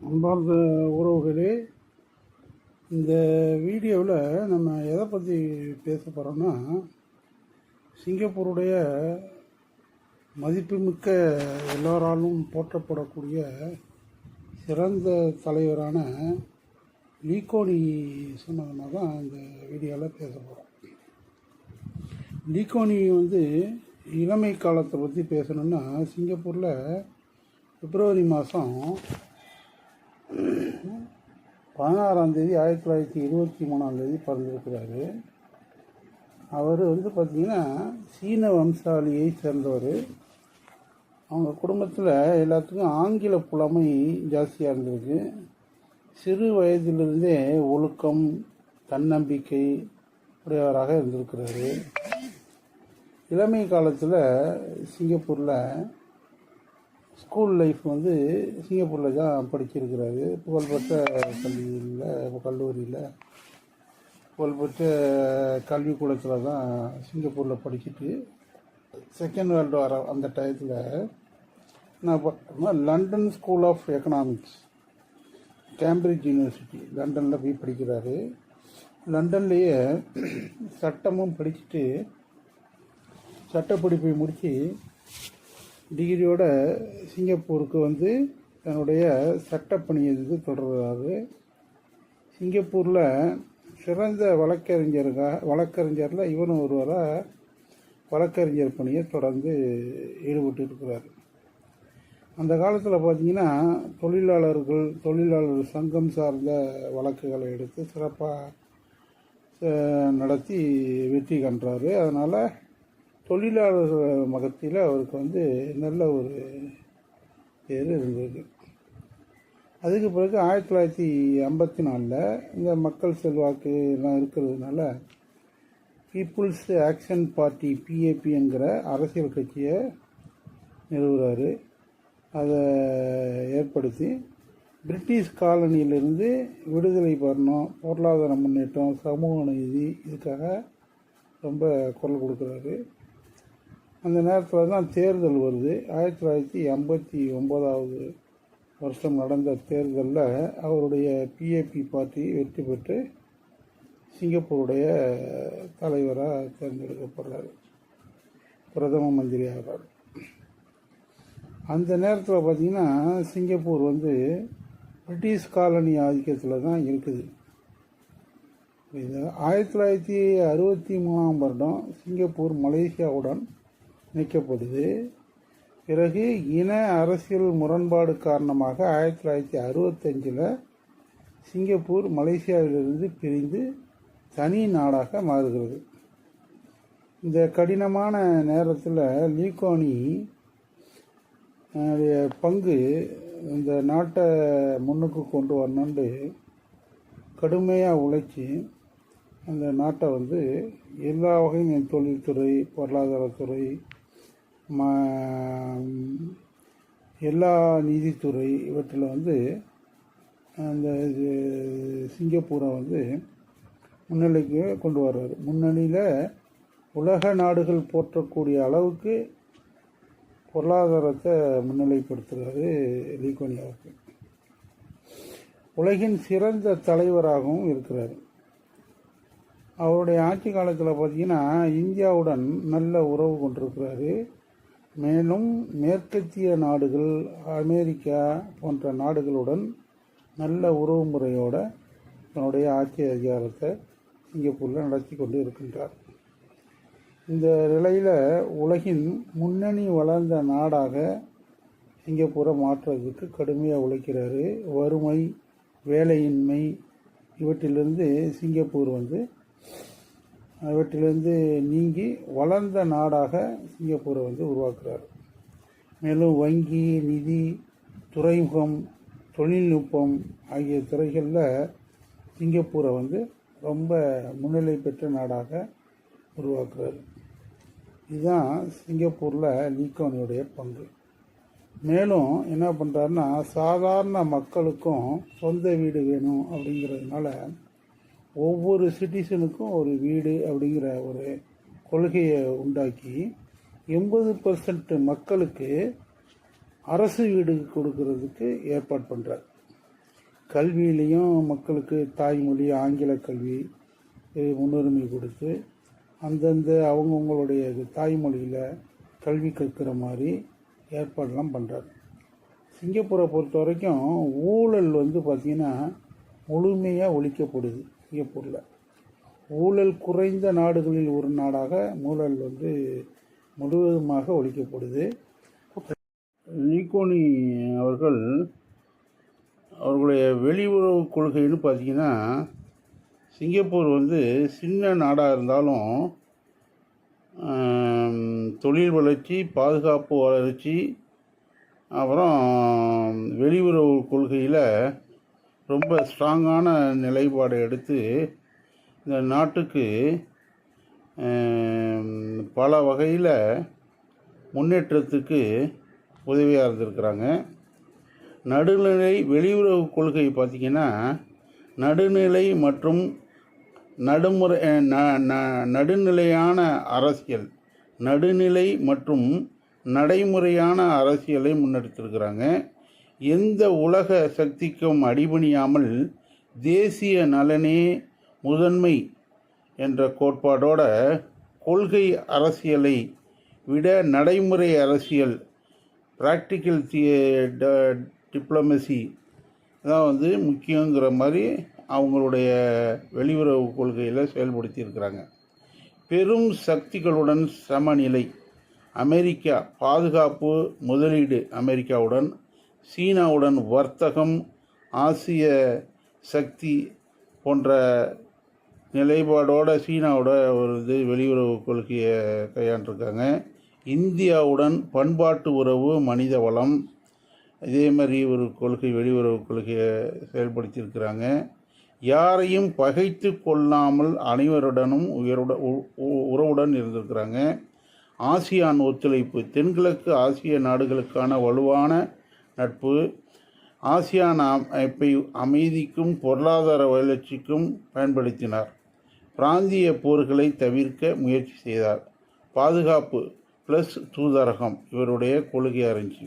அன்பார்ந்த உறவுகளே, இந்த வீடியோவில் நம்ம எதை பற்றி பேச போகிறோம்னா, சிங்கப்பூருடைய மதிப்புமிக்க எல்லோராலும் போற்றப்படக்கூடிய சிறந்த தலைவரான லீ குவான் யூ சம்பந்தமாக தான் இந்த வீடியோவில் பேச போகிறோம். லீ குவான் யூ இளமை காலத்தை பற்றி பேசணுன்னா, சிங்கப்பூரில் பிப்ரவரி மாதம் 16ஆம் தேதி 1923 பிறந்திருக்கிறாரு. அவர் பார்த்திங்கன்னா சீன வம்சாவளியை சேர்ந்தவர். அவங்க குடும்பத்தில் எல்லாத்துக்கும் ஆங்கில புலமை ஜாஸ்தியாக இருந்திருக்கு. சிறு வயதிலிருந்தே ஒழுக்கம், தன்னம்பிக்கை உடையவராக இருந்திருக்கிறாரு. இளமை காலத்தில் சிங்கப்பூரில் ஸ்கூல் லைஃப் சிங்கப்பூரில் தான் படிச்சிருக்கிறாரு. புகழ்பெற்ற கல்லூரியில் புகழ்பெற்ற கல்விக்கூடத்தில் தான் சிங்கப்பூரில் படிச்சுட்டு செகண்ட் வேர்ல்டு வார் அந்த டயத்தில் நான் பார்த்தோம்னா London school of economics, Cambridge university லண்டனில் போய் படிக்கிறாரு. லண்டன்லேயே சட்டமும் படிச்சுட்டு சட்டப்படிப்பை முடித்து டிகிரியோட சிங்கப்பூருக்கு தன்னுடைய சட்டப்பணியை தொடர்கிறாரு. சிங்கப்பூரில் சிறந்த வழக்கறிஞரில் இவனும் ஒருவராக வழக்கறிஞர் பணியை தொடர்ந்து ஈடுபட்டு இருக்கிறார். அந்த காலத்தில் பார்த்திங்கன்னா தொழிலாளர் சங்கம் சார்ந்த வழக்குகளை எடுத்து சிறப்பாக நடத்தி வெற்றி கண்டார். அதனால் தொழிலாளர்கள் மகத்தில் அவருக்கு நல்ல ஒரு பேர் இருந்தது. அதுக்கு பிறகு 1954 இந்த மக்கள் செல்வாக்கு எல்லாம் இருக்கிறதுனால பீப்புள்ஸ் ஆக்ஷன் பார்ட்டி PAP என்கிற அரசியல் கட்சியை நிறுவுகிறாரு. அதை ஏற்படுத்தி பிரிட்டிஷ் காலனியிலிருந்து விடுதலை பெறணும், பொருளாதார முன்னேற்றம், சமூக நீதி, இதுக்காக ரொம்ப குரல் கொடுக்குறாரு. அந்த நேரத்தில் தான் தேர்தல் வருது. 1959 வருஷம் நடந்த தேர்தலில் அவருடைய PAP பார்ட்டி வெற்றி பெற்று சிங்கப்பூருடைய தலைவராக தேர்ந்தெடுக்கப்படுறார், பிரதம மந்திரி ஆகிறார். அந்த நேரத்தில் பார்த்திங்கன்னா சிங்கப்பூர் பிரிட்டிஷ் காலனி ஆதிக்கத்தில் தான் இருக்குது. 1963 வருடம் சிங்கப்பூர் மலேசியாவுடன் இணைக்கப்படுது. பிறகு இன அரசியல் முரண்பாடு காரணமாக 1965 சிங்கப்பூர் மலேசியாவிலிருந்து பிரிந்து தனி நாடாக மாறுகிறது. இந்த கடினமான நேரத்தில் லீ குவான் யூ பங்கு இந்த நாட்டை முன்னுக்கு கொண்டு வரணுண்டு கடுமையாக உழைச்சி அந்த நாட்டை எல்லா வகையும் தொழில்துறை, பொருளாதாரத்துறை, எல்லா நீதித்துறை இவற்றில் அந்த சிங்கப்பூரை முன்னிலைக்கு கொண்டு வர்றாரு. முன்னணியில் உலக நாடுகள் போற்றக்கூடிய அளவுக்கு பொருளாதாரத்தை முன்னிலைப்படுத்துகிறாரு லீ குவான் யூ. உலகின் சிறந்த தலைவராகவும் இருக்கிறார். அவருடைய ஆட்சி காலத்தில் பார்த்திங்கன்னா இந்தியாவுடன் நல்ல உறவு கொண்டிருக்கிறாரு. மேலும் மேற்கத்திய நாடுகள், அமெரிக்கா போன்ற நாடுகளுடன் நல்ல உறவு முறையோடு தன்னுடைய ஆட்சி அதிகாரத்தை சிங்கப்பூரில் நடத்தி கொண்டு இருக்கின்றார். இந்த நிலையில் உலகின் முன்னணி வளர்ந்த நாடாக சிங்கப்பூரை மாற்றுறதுக்கு கடுமையாக உழைக்கிறாரு. வறுமை, வேலையின்மை இவற்றிலிருந்து சிங்கப்பூர் இவற்றிலிருந்து நீங்கி வளர்ந்த நாடாக சிங்கப்பூரை உருவாக்குறார். மேலும் வங்கி, நிதி, துறைமுகம், தொழில்நுட்பம் ஆகிய துறைகளில் சிங்கப்பூரை ரொம்ப முன்னிலை பெற்ற நாடாக உருவாக்குறார். இதுதான் சிங்கப்பூரில் லீ குவான் யூடைய பங்கு. மேலும் என்ன பண்ணுறாருன்னா, சாதாரண மக்களுக்கும் சொந்த வீடு வேணும் அப்படிங்கிறதுனால ஒவ்வொரு சிட்டிசனுக்கும் ஒரு வீடு அப்படிங்கிற ஒரு கொள்கையை உண்டாக்கி 80% மக்களுக்கு அரசு வீடு கொடுக்கறதுக்கு ஏற்பாடு பண்ணுறார். கல்வியிலையும் மக்களுக்கு தாய்மொழி ஆங்கில கல்வி முன்னுரிமை கொடுத்து அந்தந்த அவங்கவுங்களுடைய தாய்மொழியில் கல்வி கற்கிற மாதிரி ஏற்பாடெல்லாம் பண்ணுறாரு. சிங்கப்பூரை பொறுத்த வரைக்கும் ஊழல் பார்த்திங்கன்னா முழுமையாக ஒழிக்கப்படுது. சிங்கப்பூரில் ஊழல் குறைந்த நாடுகளில் ஒரு நாடாக ஊழல் முழுவதுமாக ஒழிக்கப்படுது. லீகோனி அவர்களுடைய வெளியுறவு கொள்கைன்னு பார்த்திங்கன்னா சிங்கப்பூர் சின்ன நாடாக இருந்தாலும் தொழில் வளர்ச்சி, பாதுகாப்பு வளர்ச்சி, அப்புறம் வெளியுறவு கொள்கையில் ரொம்ப ஸ்ட்ராங்கான நிலைப்பாடு எடுத்து இந்த நாட்டுக்கு பல வகையில் முன்னேற்றத்துக்கு உதவியாக இருந்திருக்கிறாங்க. நடுநிலை வெளியுறவு கொள்கை பார்த்திங்கன்னா நடுநிலை மற்றும் நடுநிலையான அரசியல், நடுநிலை மற்றும் நடைமுறையான அரசியலை முன்னெடுத்திருக்கிறாங்க. எந்த உலக சக்திக்கும் அடிபணியாமல் தேசிய நலனே முதன்மை என்ற கோட்பாடோட கொள்கை அரசியலை விட நடைமுறை அரசியல், ப்ராக்டிக்கல் டிப்ளமசி தான் முக்கியங்கிற மாதிரி அவங்களுடைய வெளியுறவு கொள்கையில் செயல்படுத்தியிருக்கிறாங்க. பெரும் சக்திகளுடன் சமநிலை, அமெரிக்கா பாதுகாப்பு, முதலீடு அமெரிக்காவுடன், சீனாவுடன் வர்த்தகம், ஆசிய சக்தி போன்ற நிலைப்பாடோட சீனாவோட வெளியுறவு கொள்கையை கையாண்டிருக்காங்க. இந்தியாவுடன் பண்பாட்டு உறவு, மனித வளம், இதே மாதிரி ஒரு கொள்கை வெளியுறவு கொள்கையை செயல்படுத்தியிருக்கிறாங்க. யாரையும் பகைத்து கொள்ளாமல் அனைவருடனும் உறவுடன் இருந்திருக்கிறாங்க. ஆசியான் ஒத்துழைப்பு, தென்கிழக்கு ஆசிய நாடுகளுக்கான வலுவான நட்பு. ஆசியான் அமைப்பை அமைதிக்கும் பொருளாதார வளர்ச்சிக்கும் பயன்படுத்தினார். பிராந்திய போர்களை தவிர்க்க முயற்சி செய்தார். பாதுகாப்பு ப்ளஸ் தூதரகம் இவருடைய கொள்கையாக இருந்துச்சு.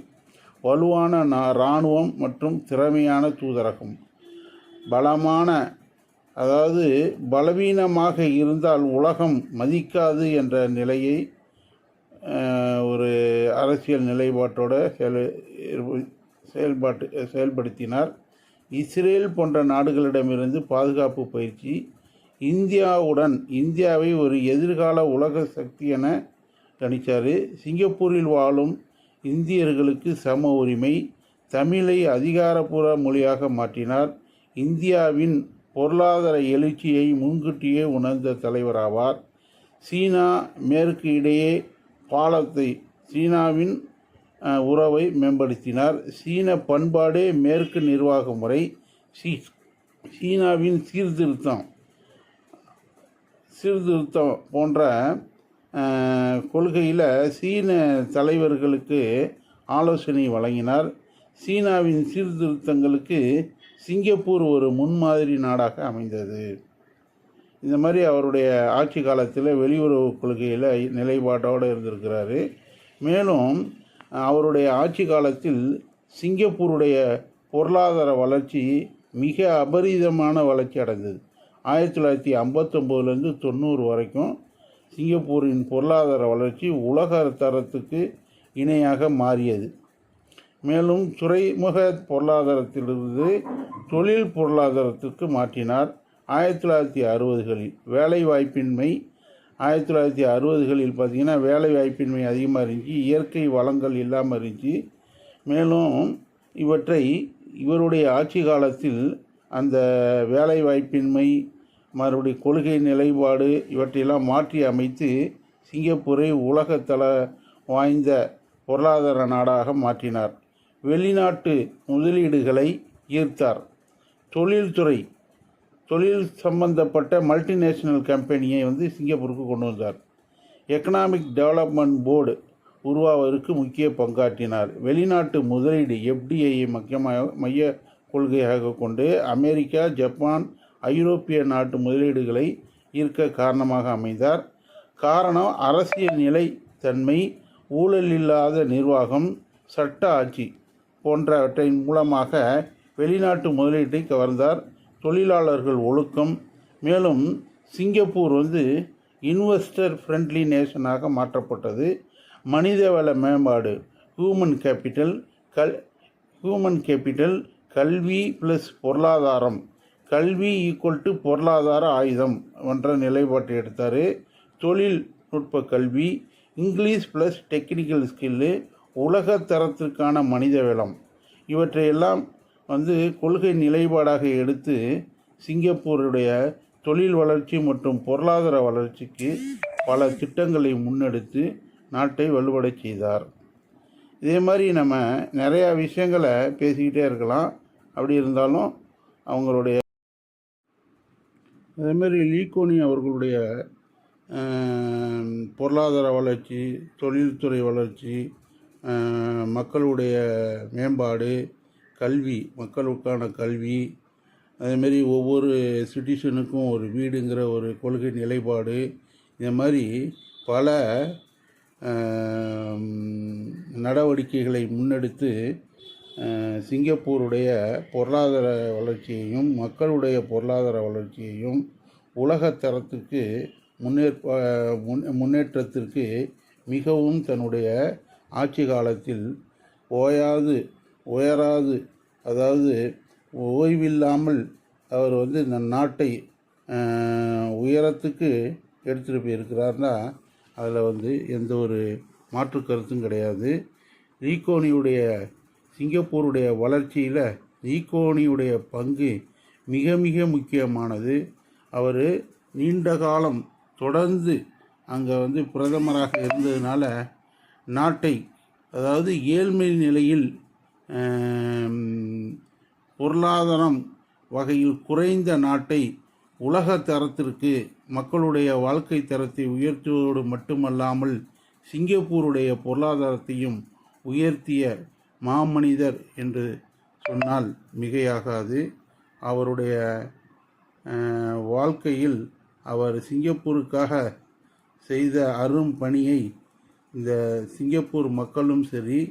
வலுவான இராணுவம் மற்றும் திறமையான தூதரகம். பலவீனமாக இருந்தால் உலகம் மதிக்காது என்ற நிலையை ஒரு அரசியல் நிலைப்பாட்டோட செயல்படுத்தினார். இஸ்ரேல் போன்ற நாடுகளிடமிருந்து பாதுகாப்பு பயிற்சி. இந்தியாவை ஒரு எதிர்கால உலக சக்தி என கணித்தார். சிங்கப்பூரில் வாழும் இந்தியர்களுக்கு சம உரிமை. தமிழை அதிகாரப்பூர்வ மொழியாக மாற்றினார். இந்தியாவின் பொருளாதார எழுச்சியை முன்கூட்டியே உணர்ந்த தலைவராவார். சீனா மேற்கு இடையே பாலத்தை, சீனாவின் உறவை மேம்படுத்தினார். சீன பண்பாடு, மேற்கு நிர்வாக முறை, சீனாவின் சீர்திருத்தம் போன்ற கொள்கையில் சீன தலைவர்களுக்கு ஆலோசனை வழங்கினார். சீனாவின் சீர்திருத்தங்களுக்கு சிங்கப்பூர் ஒரு முன்மாதிரி நாடாக அமைந்தது. இந்த மாதிரி அவருடைய ஆட்சி காலத்தில் வெளியுறவு கொள்கையில் நிலைப்பாட்டோடு இருந்திருக்கிறாரு. மேலும் அவருடைய ஆட்சி காலத்தில் சிங்கப்பூருடைய பொருளாதார வளர்ச்சி மிக அபரிதமான வளர்ச்சி அடைந்தது. 1959 90 வரைக்கும் சிங்கப்பூரின் பொருளாதார வளர்ச்சி உலக தரத்துக்கு இணையாக மாறியது. மேலும் துறைமுக பொருளாதாரத்திலிருந்து தொழில் பொருளாதாரத்திற்கு மாற்றினார். 1960களில் வேலைவாய்ப்பின்மை, 1960களில் பார்த்திங்கன்னா வேலைவாய்ப்பின்மை அதிகமாக இருந்துச்சு. இயற்கை வளங்கள் இல்லாமல் இருந்துச்சு. மேலும் இவருடைய ஆட்சி காலத்தில் அந்த வேலைவாய்ப்பின்மை, மறுபடியும் கொள்கை நிலைப்பாடு இவற்றையெல்லாம் மாற்றி அமைத்து சிங்கப்பூரை உலகத்தல வாய்ந்த பொருளாதார நாடாக மாற்றினார். வெளிநாட்டு முதலீடுகளை ஈர்த்தார். தொழில் சம்பந்தப்பட்ட மல்டிநேஷ்னல் கம்பெனியை சிங்கப்பூருக்கு கொண்டு வந்தார். எக்கனாமிக் டெவலப்மெண்ட் போர்டு உருவாவதற்கு முக்கிய பங்காற்றினார். வெளிநாட்டு முதலீடு FDIயை மைய கொள்கையாக கொண்டு அமெரிக்கா, ஜப்பான், ஐரோப்பிய நாட்டு முதலீடுகளை ஈர்க்க காரணமாக அமைந்தார். காரணம் அரசியல் நிலைத்தன்மை, ஊழல் இல்லாத நிர்வாகம், சட்ட ஆட்சி போன்றவற்றின் மூலமாக வெளிநாட்டு முதலீட்டை கவர்ந்தார். தொழிலாளர்கள் ஒழுக்கம். மேலும் சிங்கப்பூர் இன்வெஸ்டர் ஃப்ரெண்ட்லி நேஷனாக மாற்றப்பட்டது. மனிதவள மேம்பாடு, ஹியூமன் கேபிட்டல், கல்வி ப்ளஸ் பொருளாதாரம், கல்வி ஈக்குவல் டு பொருளாதார ஆயுதம் என்ற நிலைப்பாட்டை எடுத்தார். தொழில்நுட்ப கல்வி, இங்கிலீஷ் ப்ளஸ் டெக்னிக்கல் ஸ்கில்லு, உலக தரத்திற்கான மனித வளம், இவற்றையெல்லாம் கொள்கை நிலைப்பாடாக எடுத்து சிங்கப்பூருடைய தொழில் வளர்ச்சி மற்றும் பொருளாதார வளர்ச்சிக்கு பல திட்டங்களை முன்னெடுத்து நாட்டை வலுவடை செய்தார். இதே மாதிரி நம்ம நிறையா விஷயங்களை பேசிக்கிட்டே இருக்கலாம். அப்படி இருந்தாலும் அவங்களுடைய அதேமாதிரி லீ குவான் யூ அவர்களுடைய பொருளாதார வளர்ச்சி, தொழில்துறை வளர்ச்சி, மக்களுடைய மேம்பாடு, கல்வி, மக்களுக்கான கல்வி, அதேமாரி ஒவ்வொரு சிட்டிசனுக்கும் ஒரு வீடுங்கிற ஒரு கொள்கை நிலைப்பாடு, இந்த மாதிரி பல நடவடிக்கைகளை முன்னெடுத்து சிங்கப்பூருடைய பொருளாதார வளர்ச்சியையும் மக்களுடைய பொருளாதார வளர்ச்சியையும் உலகத்தரத்திற்கு முன்னேற்றத்திற்கு மிகவும் தன்னுடைய ஆட்சி காலத்தில் உயராது அதாவது ஓய்வில்லாமல் அவர் இந்த நாட்டை உயரத்துக்கு எடுத்துகிட்டு போயிருக்கிறார்னா அதில் எந்த ஒரு மாற்று கருத்தும் கிடையாது. லீ குவான் யூடைய சிங்கப்பூருடைய வளர்ச்சியில் லீ குவான் யூடைய பங்கு மிக மிக முக்கியமானது. அவர் நீண்ட காலம் தொடர்ந்து அங்கே பிரதமராக இருந்ததுனால நாட்டை, அதாவது ஏழ்மை நிலையில் பொருளாதாரம் வகையில் குறைந்த நாட்டை உலக தரத்திற்கு மக்களுடைய வாழ்க்கை தரத்தை உயர்த்துவதோடு மட்டுமல்லாமல் சிங்கப்பூருடைய பொருளாதாரத்தையும் உயர்த்திய மாமனிதர் என்று சொன்னால் மிகையாகாது. அவருடைய வாழ்க்கையில் அவர் சிங்கப்பூருக்காக செய்த அரும் பணியை இந்த சிங்கப்பூர் மக்களும் சரி,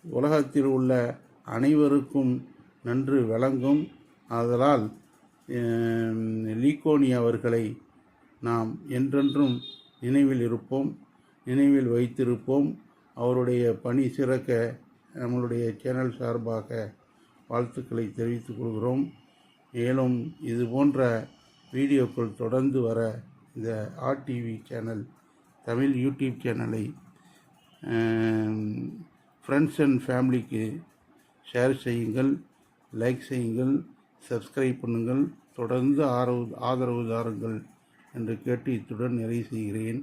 உலகத்தில் உள்ள அனைவருக்கும் நன்று விளங்கும். ஆதலால் லீ குவான் யூ அவர்களை நாம் என்றென்றும் நினைவில் வைத்திருப்போம். அவருடைய பணி சிறக்க நம்மளுடைய சேனல் சார்பாக வாழ்த்துக்களை தெரிவித்துக் கொள்கிறோம். மேலும் இது போன்ற வீடியோக்கள் தொடர்ந்து வர இந்த ஆர்டிவி சேனல், தமிழ் யூடியூப் சேனலை ஃப்ரெண்ட்ஸ் அண்ட் ஃபேமிலிக்கு ஷேர் செய்யுங்கள், லைக் செய்யுங்கள், சப்ஸ்கிரைப் பண்ணுங்கள், தொடர்ந்து ஆதரவு தாருங்கள் என்று கேட்டு இத்துடன் நிறைவு செய்கிறேன்.